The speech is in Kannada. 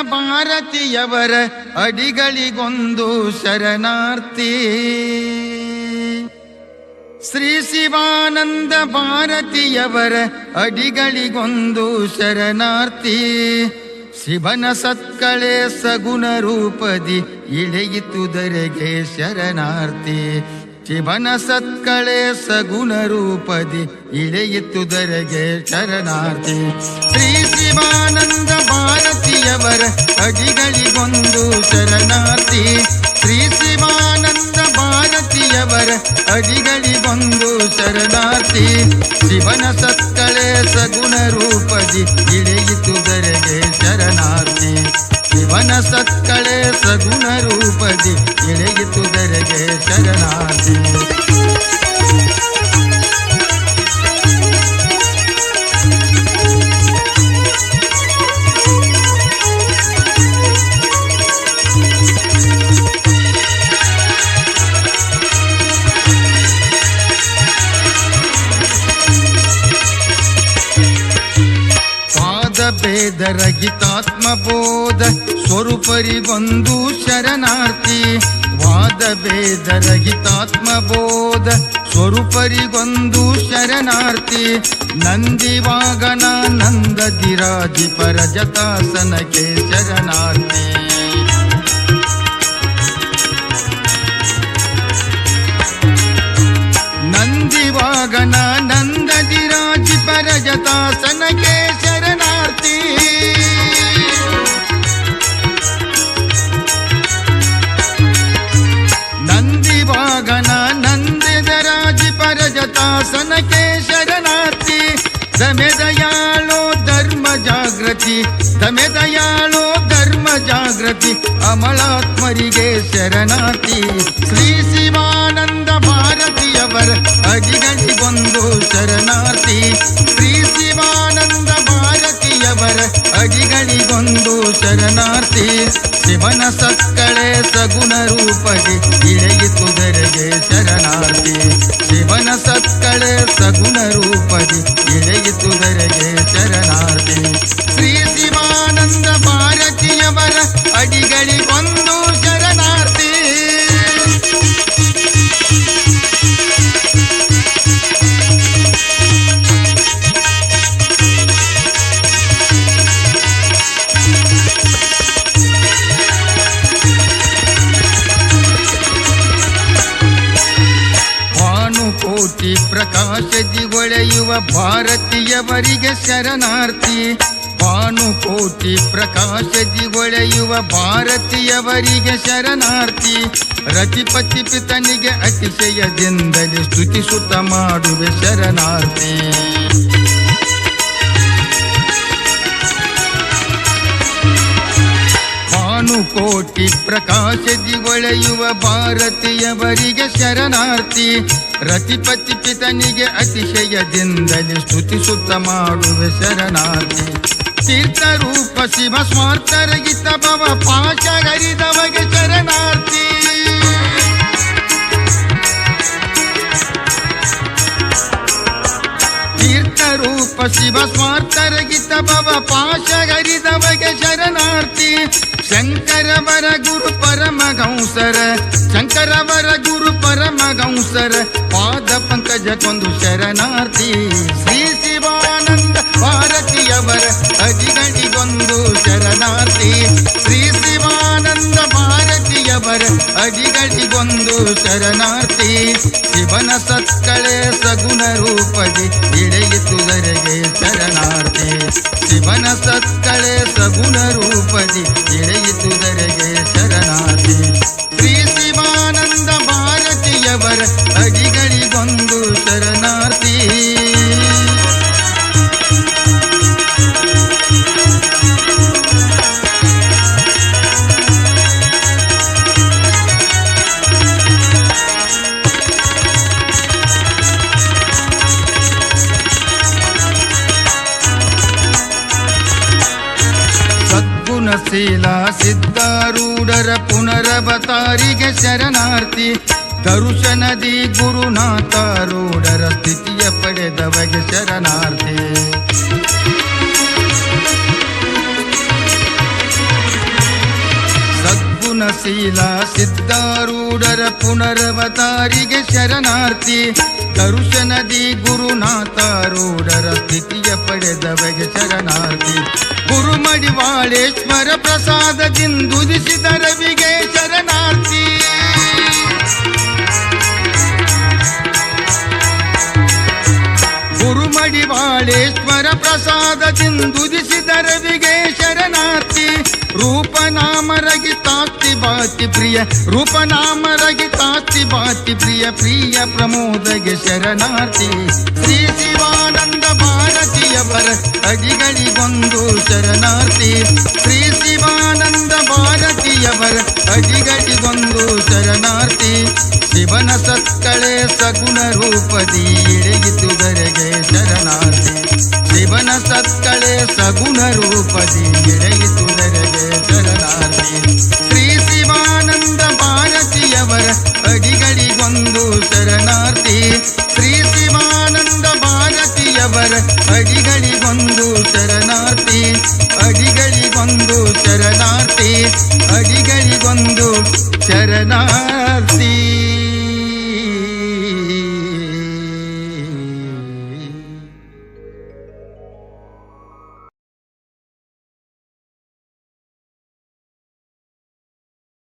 ಭಾರತಿಯವರ ಅಡಿಗಳಿಗೊಂದು ಶರಣಾರ್ಥಿ. ಶ್ರೀ ಶಿವಾನಂದ ಭಾರತಿಯವರ ಅಡಿಗಳಿಗೊಂದು ಶರಣಾರ್ಥಿ. ಶಿವನ ಸತ್ಕಳೆ ಸಗುಣ ರೂಪದಿ ಇಳೆಯಿತುದರೆಗೆ ಶರಣಾರ್ಥಿ. ಶಿವನ ಸತ್ಕಳೆ ಸಗುಣ ರೂಪದಿ ಇಳೆಯಿತುದರೆಗೆ ಶರಣಾರ್ಥಿ. ಶ್ರೀ ಶಿವಾನಂದ ಭಾರತಿಯವರ ಅಡಿಗಳಿಗೊಂದು ಶರಣಾರ್ಥಿ. ಶ್ರೀ ಶಿವಾನಂದ ಭಾರತಿಯವರ ಅಡಿಗಳಿಗೊಂದು ಶರಣಾರ್ಥಿ. ಶಿವನ ಸತ್ಕಳೆ ಸಗುಣ ರೂಪದಿ ಇಳೆಯಿತುದರೆಗೆ ಶರಣಾರ್ಥಿ. ಶಿವನ ಸತ್ಕಳೆ ಸಗುಣ ರೂಪದಿ ಇಳೆಯಿತುದರೆಗೆ ಶರಣಾರ್ಥಿ. ಭೇದರಹಿತಾತ್ಮಬೋಧ ಸ್ವರೂಪರಿಗೊಂದು ಶರಣಾರ್ಥಿ. ವಾದ ಭೇದರಹಿತಾತ್ಮಬೋಧ ಸ್ವರೂಪರಿಗೊಂದು ಶರಣಾರ್ಥಿ. ನಂದಿವಾಗನ ನಂದದಿರಾಜಿ ಪರಜತಾಸನಕ್ಕೆ ಶರಣಾರ್ಥಿ. ನಂದಿವಾಗನ ನಂದದಿರಾಜಿ ಪರಜತಾಸನಕ್ಕೆ ಶರಣಾರ್ಥಿ. ನಂದಿವಾಗನ ನಂದದಿರಾಜಿ ಪರಜತಾಸನಕ್ಕೆ ಶರಣಾರ್ಥಿ. ದಮೆ ದಯಾಳೋ ಧರ್ಮ ಜಾಗೃತಿ, ದಮೆ ದಯಾಳೋ ಧರ್ಮ ಜಾಗೃತಿ, ಅಮಲಾತ್ಮರಿಗೆ ಶರಣಾರ್ಥಿ. ಶ್ರೀ ಶಿವಾನಂದ ಭಾರತಿಯವರ ಅಡಿಗಳಿಗೊಂದು ಶರಣಾರ್ಥಿ. ಶ್ರೀ ಶಿವಾನಂದ ಭಾರತಿಯವರ ಅಡಿಗಳಿಗೊಂದು ಶರಣಾರ್ಥಿ. ಶಿವನ ಸತ್ಕಳೆ ಸಗುಣ ರೂಪದಿ ಇಳೆಯಿತುದರೆಗೆ ಶರಣಾರ್ಥಿ. ಶಿವನ ಸತ್ಕಳೆ ಸಗುಣ ರೂಪದಿ ಇಳೆಯಿತುದರೆಗೆ ಶರಣಾರ್ಥಿ. ಶ್ರೀ ಶಿವಾನಂದ ಭಾರತಿಯವರ ಅಡಿಗಳಿಗೊಂದು ಶರಣಾರ್ಥಿ. ಕೋಟಿ ಪ್ರಕಾಶದಿ ಹೊಳೆಯುವ ಭಾರತೀಯವರಿಗೆ ಶರಣಾರ್ಥಿ. ಭಾನುಕೋಟಿ ಪ್ರಕಾಶದಿ ಹೊಳೆಯುವ ಭಾರತೀಯವರಿಗೆ ಶರಣಾರ್ಥಿ. ರತಿಪತಿ ಪಿತನಿಗೆ ಅತಿಶಯದಿಂದಲೇ ಸ್ತುತಿಸುತ್ತ ಮಾಡುವೆ ಶರಣಾರ್ಥಿ. ಭಾನುಕೋಟಿ ಪ್ರಕಾಶದಿ ಹೊಳೆಯುವ ಭಾರತೀಯವರಿಗೆ ಶರಣಾರ್ಥಿ. ರತಿಪತಿ ಪಿತನಿಗೆ ಅತಿಶಯದಿಂದಲೇ ಸ್ತುತಿಸುತ್ತ ಮಾಡುವೆ ಶರಣಾರ್ಥಿ. ತೀರ್ಥರೂಪ ಶಿವ ಸ್ವಾರ್ಥರಹಿತ ಭವ ಪಾಶಗರಿದವಗೆ ಶರಣಾರ್ಥಿ. ತೀರ್ಥರೂಪ ಶಿವ ಸ್ವಾರ್ಥರಹಿತ ಭವ ಪಾಶಗರಿದವಗೆ ಶರಣಾರ್ಥಿ. ಶಂಕರವರ ಗುರು ಪರಮಹಂಸರ, ಶಂಕರವರ ಗುರು ಪರಮಹಂಸರ ಪಾದ ಪಂಕಜಕ್ಕೊಂದು ಶರಣಾರ್ಥಿ. ಶ್ರೀ ಶಿವಾನಂದ ಭಾರತಿಯವರ ಅಡಿಗಳಿಗೊಂದು ಶರಣಾರ್ಥಿ. ಶ್ರೀ ಶಿವಾನಂದ ಭಾರತಿಯವರ ಅಡಿಗಳಿಗೊಂದು ಶರಣಾರ್ಥಿ. ಶಿವನ ಸತ್ಕಳೆ ಸಗುಣ ರೂಪದಿ ಇಳೆಯಿತುದರೆಗೆ ಶರಣಾರ್ಥಿ. ಶಿವನ ಸತ್ಕಳೆ ಸಗುಣ ರೂಪದಿ ಇಳೆಯಿತುದರೆಗೆ ಶರಣಾರ್ಥಿ. ಶ್ರೀ ಶಿವಾನಂದ ಭಾರತಿಯವರ ಅಡಿಗಳಿಗೊಂದು ಶರಣಾರ್ಥಿ. ಶೀಲ ಸಿದ್ಧಾರೂಢರ ಪುನರವತಾರಿಗೆ ಶರಣಾರ್ಥಿ. ದರುಶನದಿ ಗುರುನಾಥಾರೂಢರ ಸ್ಥಿತಿಯ ಪಡೆದವಗೆ ಶರಣಾರ್ಥಿ. ಸದ್ಗುಣಶೀಲ ಸಿದ್ಧಾರೂಢರ ಪುನರವತಾರಿಗೆ ಶರಣಾರ್ಥಿ ದರುಶನದಿ ಗುರುನಾಥಾರೂಢರ ಸ್ಥಿತಿಯ ಪಡೆದವಗೆ ಶರಣಾರ್ಥಿ ಗುರುಮಡಿವಾಳೇಶ್ವರ ಪ್ರಸಾದದಿಂದುದಿಸಿದ ರವಿಗೆ ಶರಣಾರ್ಥಿ ಗುರುಮಡಿವಾಳೇಶ್ವರ ಪ್ರಸಾದದಿಂದುದಿಸಿದ ರವಿಗೆ ಶರಣಾರ್ಥಿ ರೂಪನಾಮ ರಗಿತಾಸ್ತಿ ಬಾತಿ ಪ್ರಿಯ ರೂಪನಾಮ ರಗಿತಾಸ್ತಿ ಬಾತಿ ಪ್ರಿಯ ಪ್ರಿಯ ಪ್ರಮೋದಗೆ ಶರಣಾರ್ಥಿ ಶ್ರೀ ಶಿವಾನಂದ ಭಾರತಿಯವರ ಅಡಿಗಳಿಗೊಂದು ಶರಣಾರ್ಥಿ ಶ್ರೀ ಶಿವಾನಂದ ಭಾರತಿಯವರ ಅಡಿಗಳಿಗೊಂದು ಶರಣಾರ್ಥಿ ಶಿವನ ಸತ್ಕಳೆ ಸಗುಣ ರೂಪದಿ ಇಳೆಯಿತುದರೆಗೆ ಶರಣಾರ್ಥಿ ಶಿವನ ಸತ್ಕಳೆ ಸಗುಣ ರೂಪದಿ ಇಳೆಯಿತುದರೆಗೆ ಶರಣಾರ್ಥಿ ಶ್ರೀ ಶಿವಾನಂದ ಭಾರತಿಯವರ ಅಡಿಗಳಿಗೊಂದು ಶರಣಾರ್ಥಿ ಶ್ರೀ ಶಿವಾನಂದ ಭಾರತಿಯವರ ಅಡಿಗಳಿಗೊಂದು ಶರಣಾರ್ಥಿ ಅಡಿಗಳಿಗೊಂದು ಶರಣಾರ್ಥಿ ಅಡಿಗಳಿಗೊಂದು ಶರಣಾರ್ಥಿ